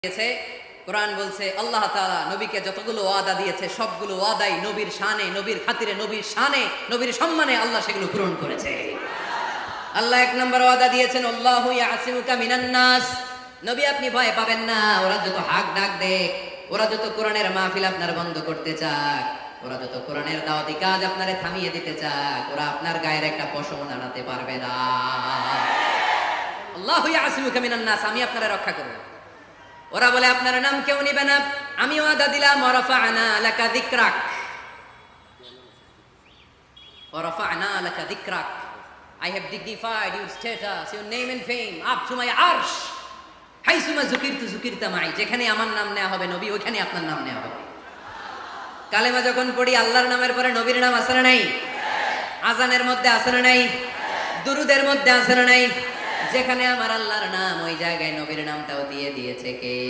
দিয়েছে। কোরআন বলছে আল্লাহ তাআলা নবীকে যতগুলো ওয়াদা দিয়েছে সবগুলো ওয়াদাই নবীর শানে, নবীর খাতিরে, নবীর শানে, নবীর সম্মানে আল্লাহ সেগুলো পূরণ করেছে। আল্লাহ এক নম্বর ওয়াদা দিয়েছেন, আল্লাহু ইয়াসিমুকা মিনান নাস। নবী আপনি ভয় পাবেন না। ওরা যত হাক ডাক দেয়, ওরা যত কোরআনের মাহফিল আপনার বন্ধ করতে চায়, ওরা যত কোরআনের দাওয়াতি কাজ আপনারে থামিয়ে দিতে চায়, ওরা আপনার গায়ের একটা পশম নাড়াতে পারবে না। আল্লাহু ইয়াসিমুকা মিনান নাস, আমি আপনারে রক্ষা করব। ওরা বলে আপনার নাম কেউ নিবে না। আমি ওয়াদা দিলাম, ওয়ারাফা'না লাকা যিকরাক, ওয়ারাফা'না লাকা যিকরাক। I have dignified your status, your name and fame up to my arsh. হাইসুমা যুকিরতু যুকিরতা মাই, যেখানে আমার নাম নেওয়া হবে নবী, ওইখানে আপনার নাম নেওয়া হবে। কালেমা যখন পড়ি আল্লাহর নামের পরে নবীর নাম আছে না নাই? আজানের মধ্যে আছে না নাই? দুরুদের মধ্যে আছে না নাই? যেখানে আমার আল্লাহর নাম, ওই জায়গায় নবীর নামটাও দিয়ে দিয়েছে কে?